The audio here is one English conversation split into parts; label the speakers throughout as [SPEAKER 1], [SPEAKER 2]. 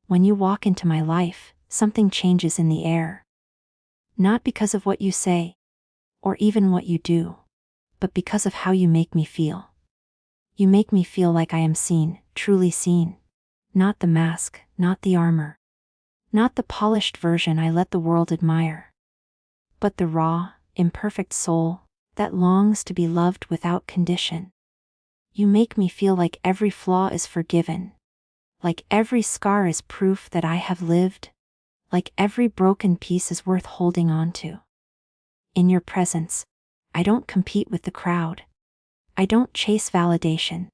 [SPEAKER 1] When you walk into my life, something changes in the air. Not because of what you say, or even what you do, but because of how you make me feel. You make me feel like I am seen, truly seen. Not the mask, not the armor. Not the polished version I let the world admire. But the raw, imperfect soul that longs to be loved without condition. You make me feel like every flaw is forgiven. Like every scar is proof that I have lived. Like every broken piece is worth holding on to. In your presence, I don't compete with the crowd. I don't chase validation.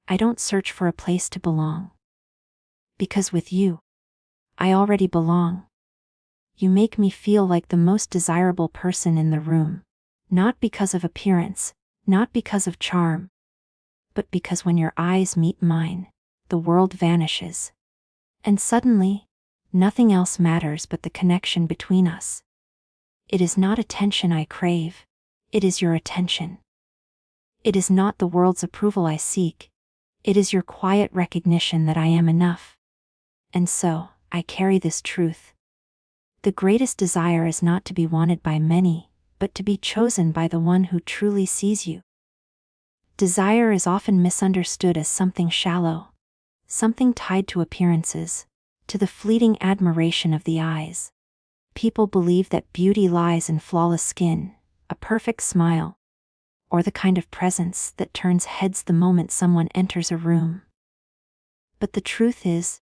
[SPEAKER 1] I don't search for a place to belong. Because with you, I already belong. You make me feel like the most desirable person in the room. Not because of appearance, not because of charm, but because when your eyes meet mine, the world vanishes. And suddenly, nothing else matters but the connection between us. It is not attention I crave, it is your attention. It is not the world's approval I seek, it is your quiet recognition that I am enough. And so, I carry this truth. The greatest desire is not to be wanted by many, but to be chosen by the one who truly sees you. Desire is often misunderstood as something shallow, something tied to appearances, to the fleeting admiration of the eyes. People believe that beauty lies in flawless skin, a perfect smile, or the kind of presence that turns heads the moment someone enters a room. But the truth is,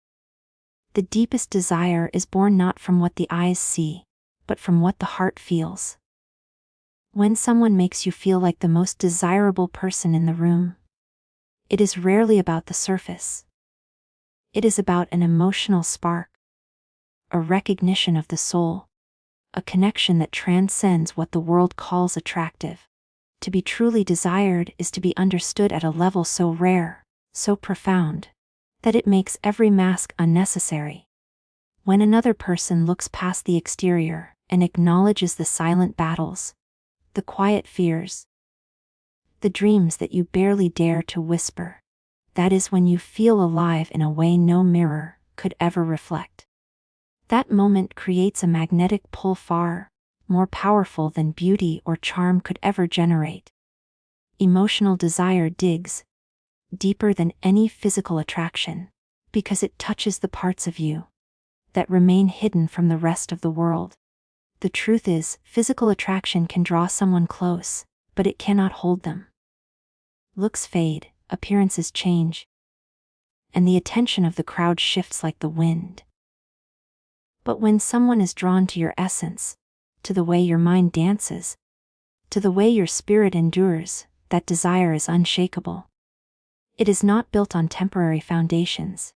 [SPEAKER 1] the deepest desire is born not from what the eyes see, but from what the heart feels. When someone makes you feel like the most desirable person in the room, it is rarely about the surface. It is about an emotional spark, a recognition of the soul, a connection that transcends what the world calls attractive. To be truly desired is to be understood at a level so rare, so profound, that it makes every mask unnecessary. When another person looks past the exterior and acknowledges the silent battles, the quiet fears, the dreams that you barely dare to whisper, that is when you feel alive in a way no mirror could ever reflect. That moment creates a magnetic pull far more powerful than beauty or charm could ever generate. Emotional desire digs deeper than any physical attraction, because it touches the parts of you that remain hidden from the rest of the world. The truth is, physical attraction can draw someone close, but it cannot hold them. Looks fade, appearances change, and the attention of the crowd shifts like the wind. But when someone is drawn to your essence, to the way your mind dances, to the way your spirit endures, that desire is unshakable. It is not built on temporary foundations.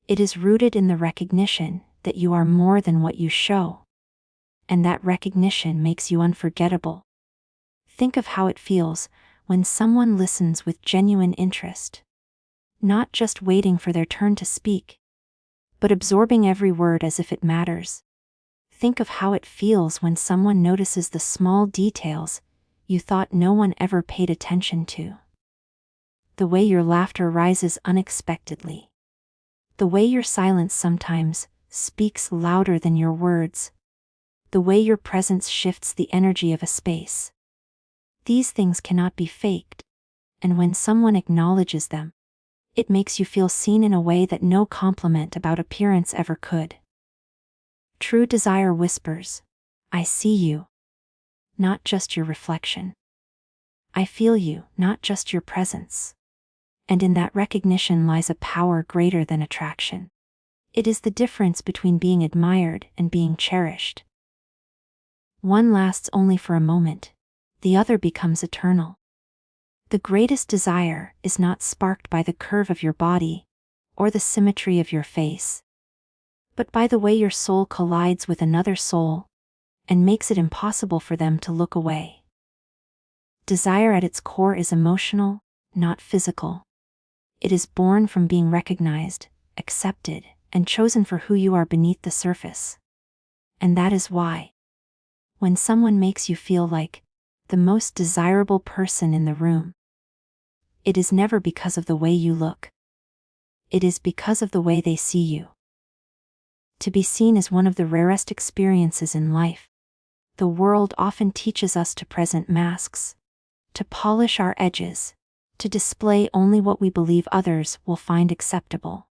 [SPEAKER 1] It is rooted in the recognition that you are more than what you show. And that recognition makes you unforgettable. Think of how it feels when someone listens with genuine interest. Not just waiting for their turn to speak, but absorbing every word as if it matters. Think of how it feels when someone notices the small details you thought no one ever paid attention to. The way your laughter rises unexpectedly. The way your silence sometimes speaks louder than your words. The way your presence shifts the energy of a space. These things cannot be faked, and when someone acknowledges them, it makes you feel seen in a way that no compliment about appearance ever could. True desire whispers, "I see you," not just your reflection. I feel you, not just your presence. And in that recognition lies a power greater than attraction. It is the difference between being admired and being cherished. One lasts only for a moment, the other becomes eternal. The greatest desire is not sparked by the curve of your body, or the symmetry of your face, but by the way your soul collides with another soul, and makes it impossible for them to look away. Desire at its core is emotional, not physical. It is born from being recognized, accepted, and chosen for who you are beneath the surface. And that is why, when someone makes you feel like the most desirable person in the room, it is never because of the way you look. it is because of the way they see you. To be seen is one of the rarest experiences in life. The world often teaches us to present masks, to polish our edges, to display only what we believe others will find acceptable.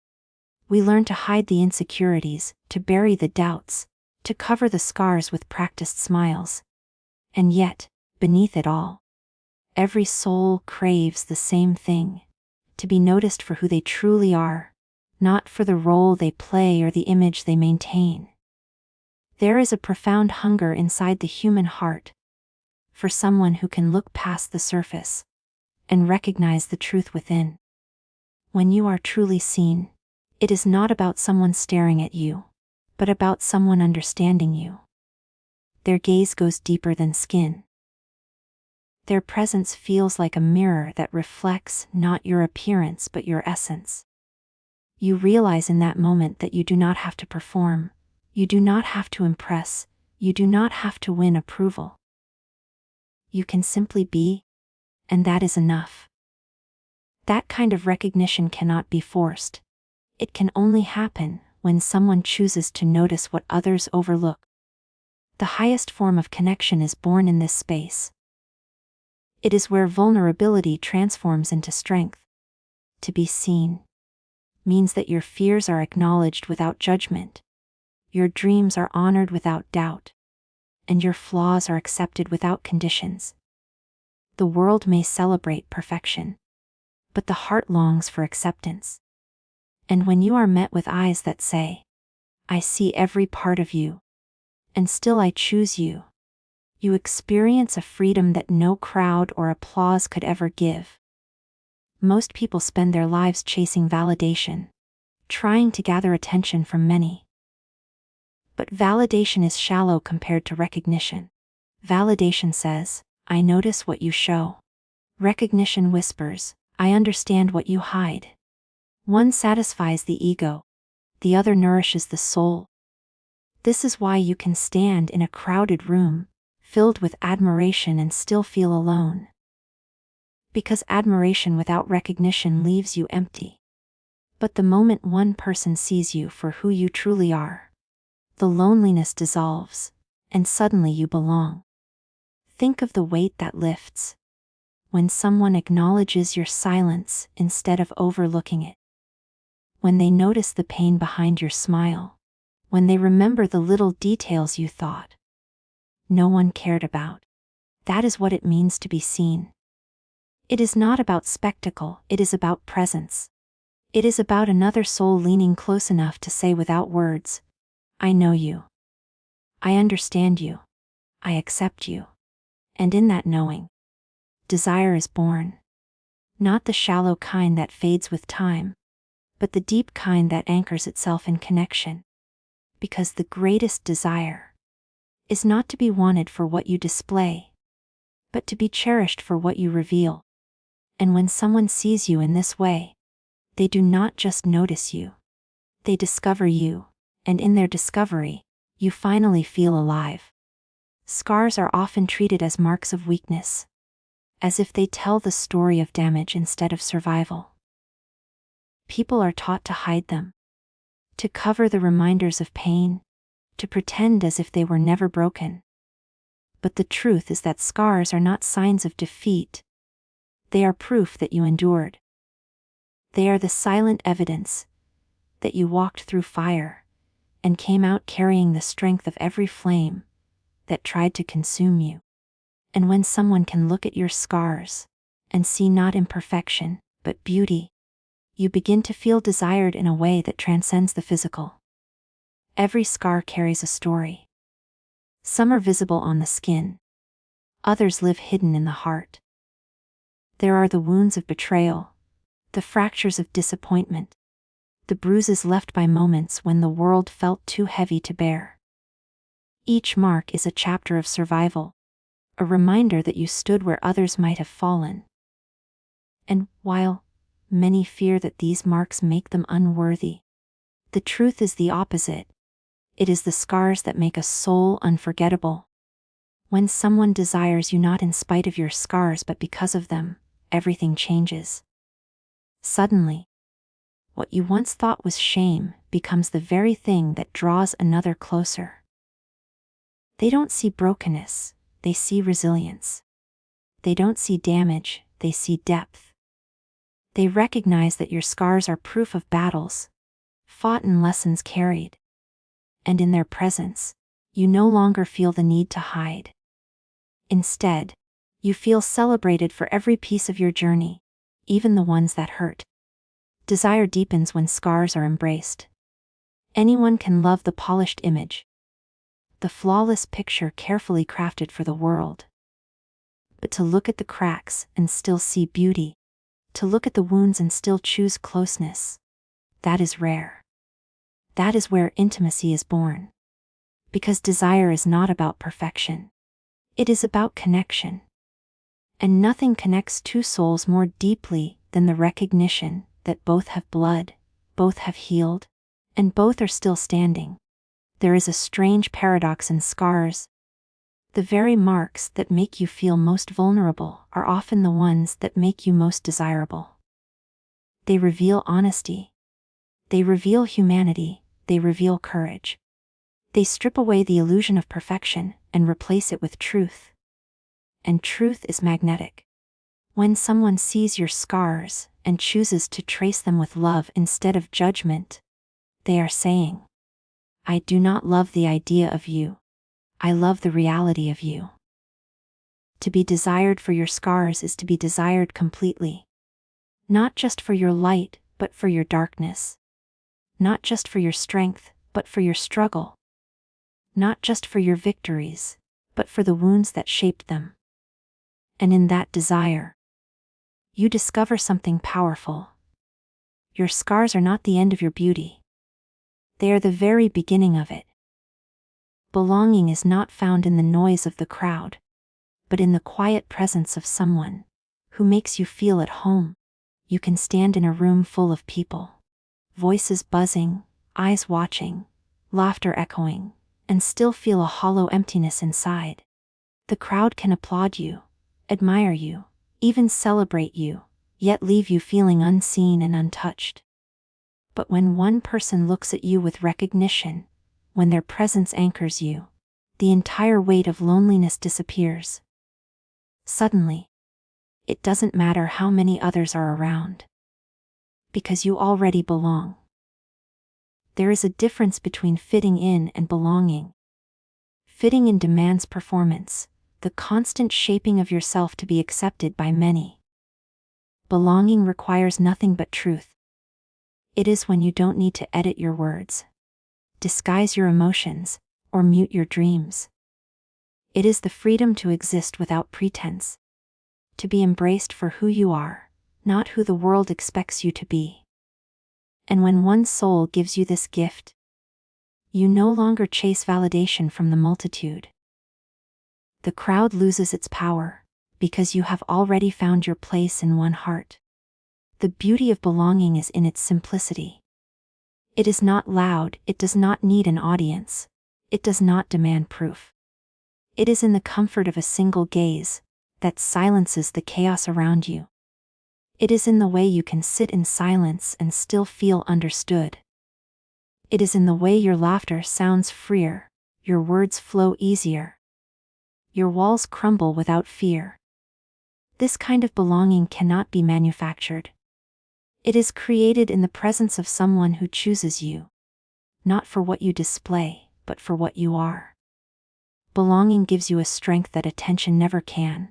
[SPEAKER 1] We learn to hide the insecurities, to bury the doubts, to cover the scars with practiced smiles. And yet, beneath it all, every soul craves the same thing: to be noticed for who they truly are, not for the role they play or the image they maintain. There is a profound hunger inside the human heart for someone who can look past the surface and recognize the truth within. When you are truly seen, it is not about someone staring at you, but about someone understanding you. Their gaze goes deeper than skin. Their presence feels like a mirror that reflects not your appearance but your essence. You realize in that moment that you do not have to perform, you do not have to impress, you do not have to win approval. You can simply be, and that is enough. That kind of recognition cannot be forced. It can only happen when someone chooses to notice what others overlook. The highest form of connection is born in this space. It is where vulnerability transforms into strength. To be seen means that your fears are acknowledged without judgment, your dreams are honored without doubt, and your flaws are accepted without conditions. The world may celebrate perfection, but the heart longs for acceptance. And when you are met with eyes that say, "I see every part of you, and still I choose you," you experience a freedom that no crowd or applause could ever give. Most people spend their lives chasing validation, trying to gather attention from many. But validation is shallow compared to recognition. Validation says, "I notice what you show." Recognition whispers, "I understand what you hide." One satisfies the ego, the other nourishes the soul. This is why you can stand in a crowded room, filled with admiration, and still feel alone. Because admiration without recognition leaves you empty. But the moment one person sees you for who you truly are, the loneliness dissolves, and suddenly you belong. Think of the weight that lifts when someone acknowledges your silence instead of overlooking it. When they notice the pain behind your smile, when they remember the little details you thought no one cared about. That is what it means to be seen. It is not about spectacle, it is about presence. It is about another soul leaning close enough to say without words, "I know you. I understand you. I accept you." And in that knowing, desire is born. Not the shallow kind that fades with time, but the deep kind that anchors itself in connection. Because the greatest desire is not to be wanted for what you display, but to be cherished for what you reveal. And when someone sees you in this way, they do not just notice you. They discover you, and in their discovery, you finally feel alive. Scars are often treated as marks of weakness, as if they tell the story of damage instead of survival. People are taught to hide them, to cover the reminders of pain, to pretend as if they were never broken. But the truth is that scars are not signs of defeat. They are proof that you endured. They are the silent evidence that you walked through fire and came out carrying the strength of every flame that tried to consume you. And when someone can look at your scars and see not imperfection, but beauty, you begin to feel desired in a way that transcends the physical. Every scar carries a story. Some are visible on the skin. Others live hidden in the heart. There are the wounds of betrayal, the fractures of disappointment, the bruises left by moments when the world felt too heavy to bear. Each mark is a chapter of survival, a reminder that you stood where others might have fallen. And while many fear that these marks make them unworthy, the truth is the opposite. It is the scars that make a soul unforgettable. When someone desires you not in spite of your scars but because of them, everything changes. Suddenly, what you once thought was shame becomes the very thing that draws another closer. They don't see brokenness, they see resilience. They don't see damage, they see depth. They recognize that your scars are proof of battles fought and lessons carried. And in their presence, you no longer feel the need to hide. Instead, you feel celebrated for every piece of your journey, even the ones that hurt. Desire deepens when scars are embraced. Anyone can love the polished image, the flawless picture carefully crafted for the world. But to look at the cracks and still see beauty, to look at the wounds and still choose closeness, that is rare. That is where intimacy is born. Because desire is not about perfection. It is about connection. And nothing connects two souls more deeply than the recognition that both have blood, both have healed, and both are still standing. There is a strange paradox in scars. The very marks that make you feel most vulnerable are often the ones that make you most desirable. They reveal honesty. They reveal humanity. They reveal courage. They strip away the illusion of perfection and replace it with truth. And truth is magnetic. When someone sees your scars and chooses to trace them with love instead of judgment, they are saying, I do not love the idea of you. I love the reality of you. To be desired for your scars is to be desired completely. Not just for your light, but for your darkness. Not just for your strength, but for your struggle. Not just for your victories, but for the wounds that shaped them. And in that desire, you discover something powerful. Your scars are not the end of your beauty. They are the very beginning of it. Belonging is not found in the noise of the crowd, but in the quiet presence of someone who makes you feel at home. You can stand in a room full of people, voices buzzing, eyes watching, laughter echoing, and still feel a hollow emptiness inside. The crowd can applaud you, admire you, even celebrate you, yet leave you feeling unseen and untouched. But when one person looks at you with recognition, when their presence anchors you, the entire weight of loneliness disappears. Suddenly, it doesn't matter how many others are around, because you already belong. There is a difference between fitting in and belonging. Fitting in demands performance, the constant shaping of yourself to be accepted by many. Belonging requires nothing but truth. It is when you don't need to edit your words, disguise your emotions, or mute your dreams. It is the freedom to exist without pretense. To be embraced for who you are, not who the world expects you to be. And when one soul gives you this gift, you no longer chase validation from the multitude. The crowd loses its power, because you have already found your place in one heart. The beauty of belonging is in its simplicity. It is not loud, it does not need an audience, it does not demand proof. It is in the comfort of a single gaze that silences the chaos around you. It is in the way you can sit in silence and still feel understood. It is in the way your laughter sounds freer, your words flow easier, your walls crumble without fear. This kind of belonging cannot be manufactured. It is created in the presence of someone who chooses you, not for what you display, but for what you are. Belonging gives you a strength that attention never can.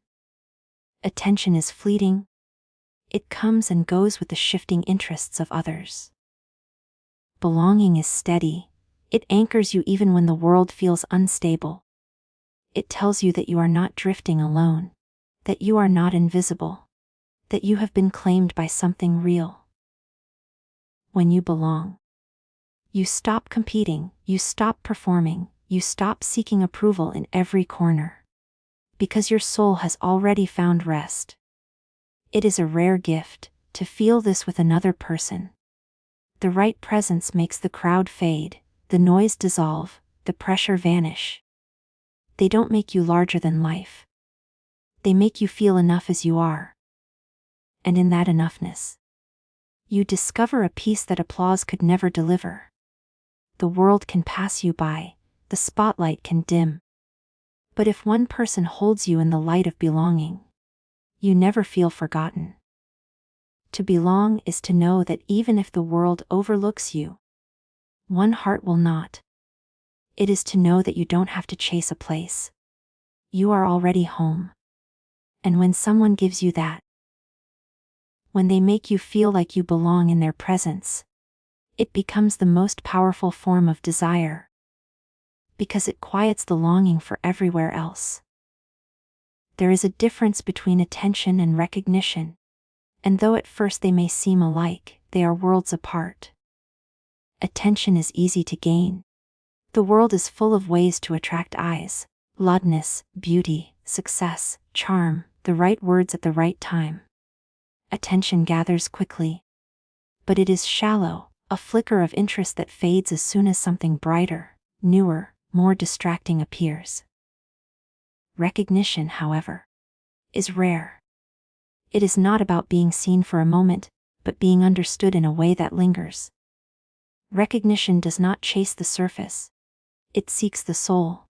[SPEAKER 1] Attention is fleeting. It comes and goes with the shifting interests of others. Belonging is steady. It anchors you even when the world feels unstable. It tells you that you are not drifting alone, that you are not invisible, that you have been claimed by something real. When you belong, you stop competing, you stop performing, you stop seeking approval in every corner. Because your soul has already found rest. It is a rare gift to feel this with another person. The right presence makes the crowd fade, the noise dissolve, the pressure vanish. They don't make you larger than life. They make you feel enough as you are. And in that enoughness, You discover a peace that applause could never deliver. The world can pass you by, the spotlight can dim. But if one person holds you in the light of belonging, you never feel forgotten. To belong is to know that even if the world overlooks you, one heart will not. It is to know that you don't have to chase a place. You are already home. And when someone gives you that, when they make you feel like you belong in their presence, it becomes the most powerful form of desire. Because it quiets the longing for everywhere else. There is a difference between attention and recognition, and though at first they may seem alike, they are worlds apart. Attention is easy to gain. The world is full of ways to attract eyes: loudness, beauty, success, charm, the right words at the right time. Attention gathers quickly. But it is shallow, a flicker of interest that fades as soon as something brighter, newer, more distracting appears. Recognition, however, is rare. It is not about being seen for a moment, but being understood in a way that lingers. Recognition does not chase the surface. It seeks the soul.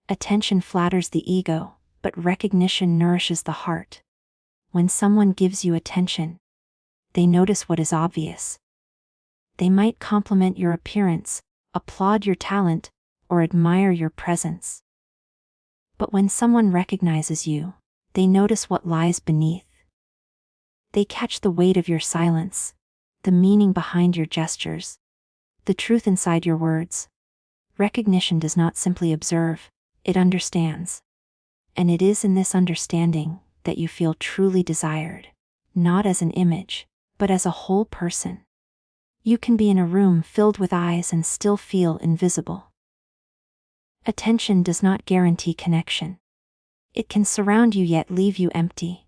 [SPEAKER 1] Attention flatters the ego, but recognition nourishes the heart. When someone gives you attention, they notice what is obvious. They might compliment your appearance, applaud your talent, or admire your presence. But when someone recognizes you, they notice what lies beneath. They catch the weight of your silence, the meaning behind your gestures, the truth inside your words. Recognition does not simply observe, it understands. And it is in this understanding that you feel truly desired, not as an image, but as a whole person. You can be in a room filled with eyes and still feel invisible. Attention does not guarantee connection. It can surround you yet leave you empty,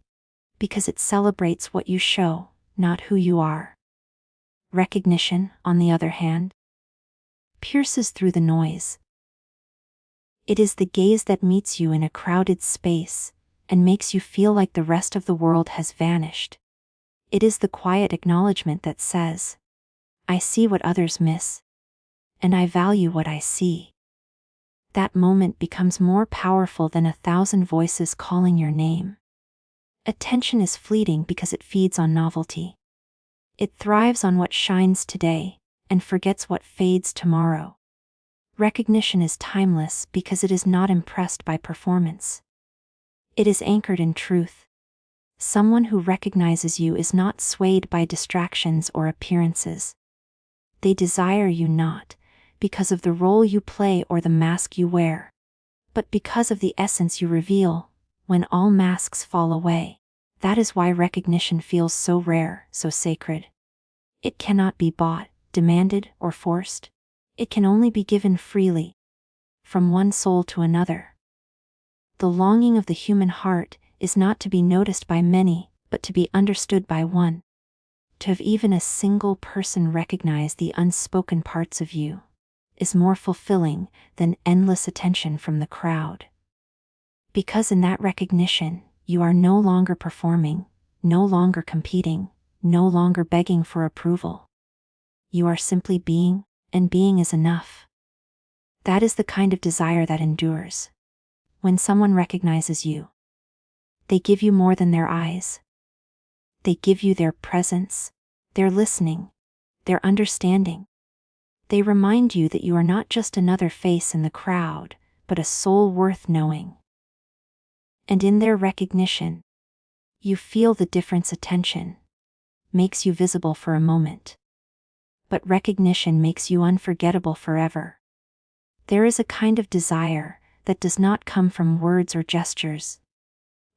[SPEAKER 1] because it celebrates what you show, not who you are. Recognition, on the other hand, pierces through the noise. It is the gaze that meets you in a crowded space and makes you feel like the rest of the world has vanished. It is the quiet acknowledgement that says, "I see what others miss, and I value what I see." That moment becomes more powerful than 1,000 voices calling your name. Attention is fleeting because it feeds on novelty. It thrives on what shines today and forgets what fades tomorrow. Recognition is timeless because it is not impressed by performance. It is anchored in truth. Someone who recognizes you is not swayed by distractions or appearances. They desire you not because of the role you play or the mask you wear, but because of the essence you reveal when all masks fall away. That is why recognition feels so rare, so sacred. It cannot be bought, demanded, or forced. It can only be given freely, from one soul to another. The longing of the human heart is not to be noticed by many, but to be understood by one. To have even a single person recognize the unspoken parts of you is more fulfilling than endless attention from the crowd. Because in that recognition, you are no longer performing, no longer competing, no longer begging for approval. You are simply being, and being is enough. That is the kind of desire that endures. When someone recognizes you, they give you more than their eyes. They give you their presence, their listening, their understanding. They remind you that you are not just another face in the crowd, but a soul worth knowing. And in their recognition, you feel the difference. Attention makes you visible for a moment, but recognition makes you unforgettable forever. There is a kind of desire that does not come from words or gestures,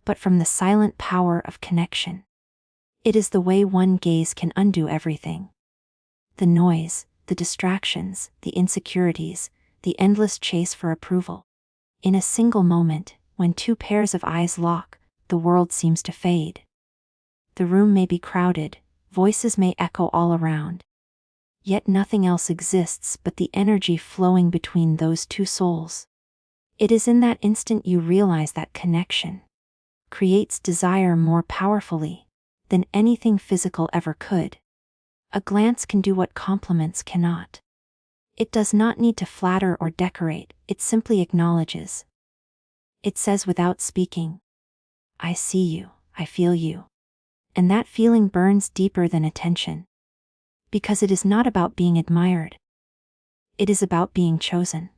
[SPEAKER 1] but from the silent power of connection. It is the way one gaze can undo everything. The noise, the distractions, the insecurities, the endless chase for approval. In a single moment, when two pairs of eyes lock, the world seems to fade. The room may be crowded, voices may echo all around. Yet nothing else exists but the energy flowing between those two souls. It is in that instant you realize that connection creates desire more powerfully than anything physical ever could. A glance can do what compliments cannot. It does not need to flatter or decorate, it simply acknowledges. It says without speaking, I see you, I feel you. And that feeling burns deeper than attention. Because it is not about being admired. It is about being chosen.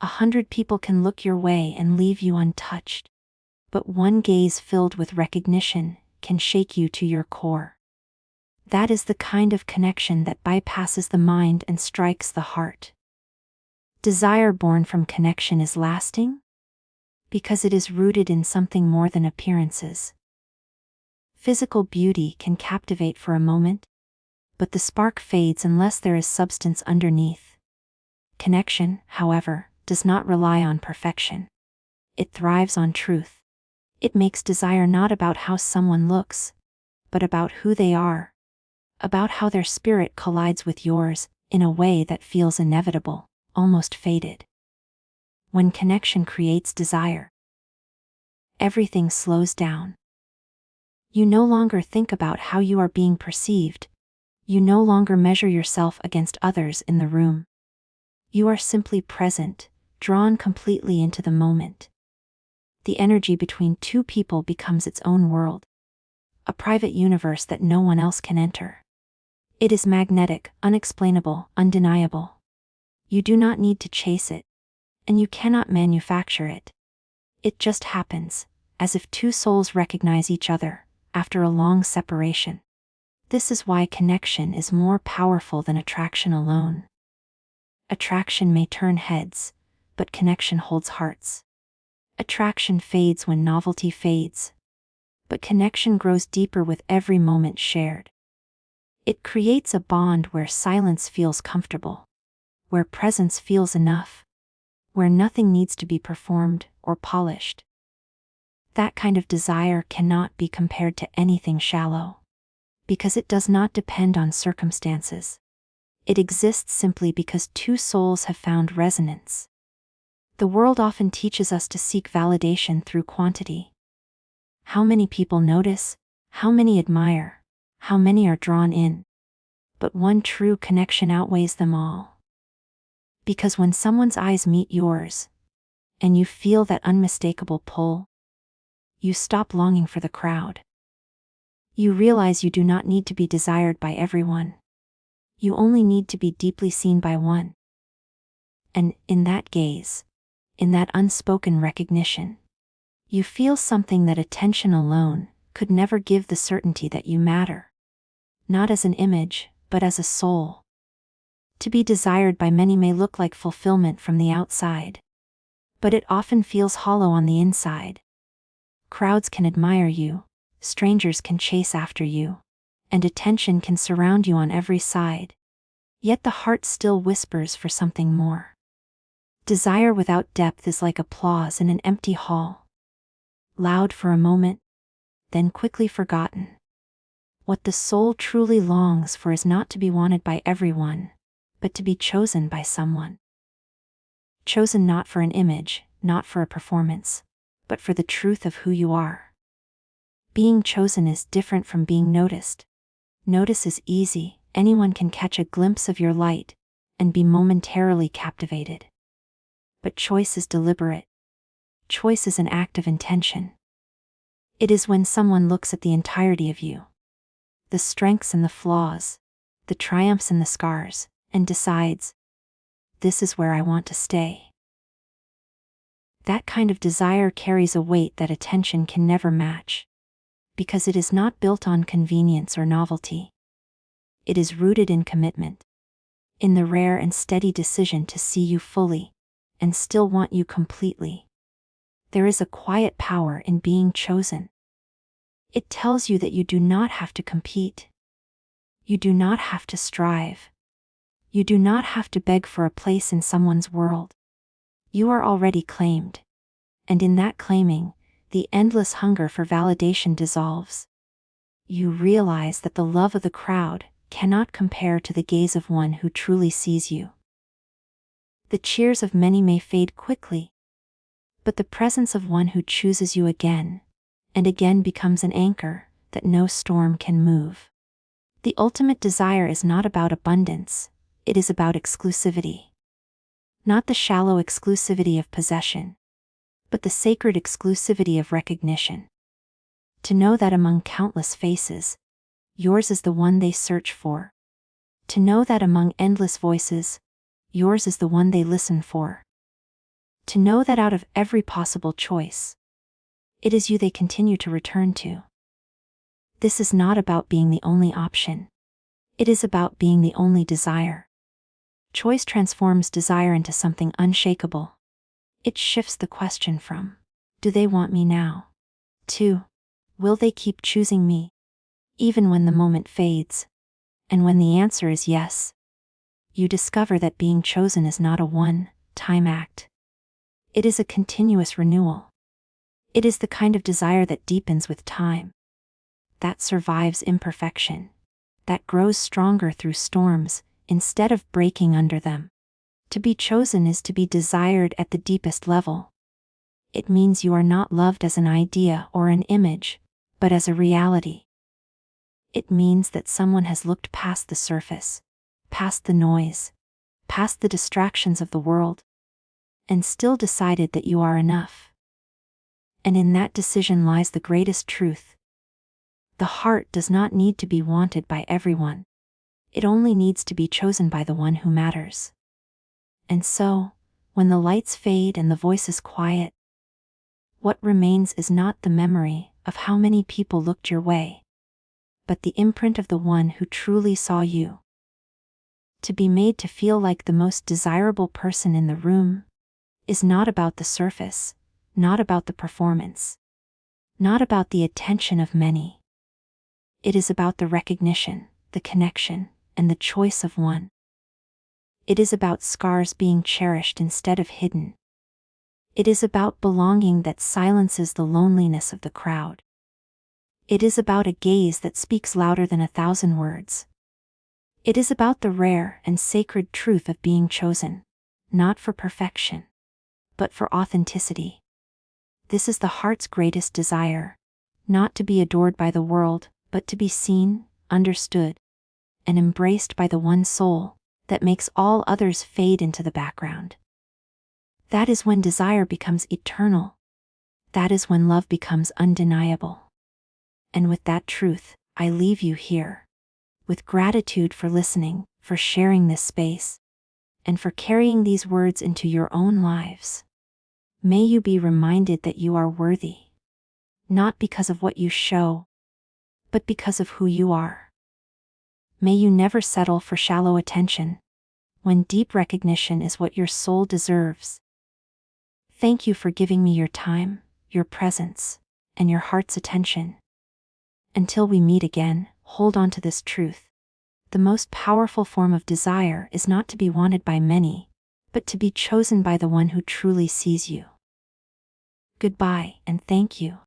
[SPEAKER 1] 100 people can look your way and leave you untouched. But one gaze filled with recognition can shake you to your core. That is the kind of connection that bypasses the mind and strikes the heart. Desire born from connection is lasting because it is rooted in something more than appearances. Physical beauty can captivate for a moment, but the spark fades unless there is substance underneath. Connection, however, does not rely on perfection. It thrives on truth. It makes desire not about how someone looks, but about who they are, about how their spirit collides with yours in a way that feels inevitable, almost fated. When connection creates desire, everything slows down. You no longer think about how you are being perceived. You no longer measure yourself against others in the room. You are simply present, drawn completely into the moment. The energy between two people becomes its own world, a private universe that no one else can enter. It is magnetic, unexplainable, undeniable. You do not need to chase it, and you cannot manufacture it. It just happens, as if two souls recognize each other after a long separation. This is why connection is more powerful than attraction alone. Attraction may turn heads, but connection holds hearts. Attraction fades when novelty fades, but connection grows deeper with every moment shared. It creates a bond where silence feels comfortable, where presence feels enough, where nothing needs to be performed or polished. That kind of desire cannot be compared to anything shallow, because it does not depend on circumstances. It exists simply because two souls have found resonance. The world often teaches us to seek validation through quantity. How many people notice? How many admire? How many are drawn in? But one true connection outweighs them all. Because when someone's eyes meet yours, and you feel that unmistakable pull, you stop longing for the crowd. You realize you do not need to be desired by everyone. You only need to be deeply seen by one. And in that gaze, in that unspoken recognition, you feel something that attention alone could never give: the certainty that you matter. Not as an image, but as a soul. To be desired by many may look like fulfillment from the outside, but it often feels hollow on the inside. Crowds can admire you, strangers can chase after you, and attention can surround you on every side. Yet the heart still whispers for something more. Desire without depth is like applause in an empty hall. Loud for a moment, then quickly forgotten. What the soul truly longs for is not to be wanted by everyone, but to be chosen by someone. Chosen not for an image, not for a performance, but for the truth of who you are. Being chosen is different from being noticed. Notice is easy, anyone can catch a glimpse of your light and be momentarily captivated. But choice is deliberate. Choice is an act of intention. It is when someone looks at the entirety of you, the strengths and the flaws, the triumphs and the scars, and decides, this is where I want to stay. That kind of desire carries a weight that attention can never match, because it is not built on convenience or novelty. It is rooted in commitment, in the rare and steady decision to see you fully, and still want you completely. There is a quiet power in being chosen. It tells you that you do not have to compete. You do not have to strive. You do not have to beg for a place in someone's world. You are already claimed. And in that claiming, the endless hunger for validation dissolves. You realize that the love of the crowd cannot compare to the gaze of one who truly sees you. The cheers of many may fade quickly, but the presence of one who chooses you again and again becomes an anchor that no storm can move. The ultimate desire is not about abundance, it is about exclusivity. Not the shallow exclusivity of possession, but the sacred exclusivity of recognition. To know that among countless faces, yours is the one they search for. To know that among endless voices, yours is the one they listen for. To know that out of every possible choice, it is you they continue to return to. This is not about being the only option. It is about being the only desire. Choice transforms desire into something unshakable. It shifts the question from, do they want me now? To, will they keep choosing me? Even when the moment fades. And when the answer is yes, you discover that being chosen is not a one-time act. It is a continuous renewal. It is the kind of desire that deepens with time, that survives imperfection, that grows stronger through storms, instead of breaking under them. To be chosen is to be desired at the deepest level. It means you are not loved as an idea or an image, but as a reality. It means that someone has looked past the surface, past the noise, past the distractions of the world, and still decided that you are enough. And in that decision lies the greatest truth. The heart does not need to be wanted by everyone. It only needs to be chosen by the one who matters. And so, when the lights fade and the voices quiet, what remains is not the memory of how many people looked your way, but the imprint of the one who truly saw you. To be made to feel like the most desirable person in the room is not about the surface, not about the performance, not about the attention of many. It is about the recognition, the connection, and the choice of one. It is about scars being cherished instead of hidden. It is about belonging that silences the loneliness of the crowd. It is about a gaze that speaks louder than 1,000 words. It is about the rare and sacred truth of being chosen, not for perfection, but for authenticity. This is the heart's greatest desire, not to be adored by the world, but to be seen, understood, and embraced by the one soul that makes all others fade into the background. That is when desire becomes eternal. That is when love becomes undeniable. And with that truth, I leave you here, with gratitude for listening, for sharing this space, and for carrying these words into your own lives. May you be reminded that you are worthy, not because of what you show, but because of who you are. May you never settle for shallow attention, when deep recognition is what your soul deserves. Thank you for giving me your time, your presence, and your heart's attention. Until we meet again, hold on to this truth. The most powerful form of desire is not to be wanted by many, but to be chosen by the one who truly sees you. Goodbye, and thank you.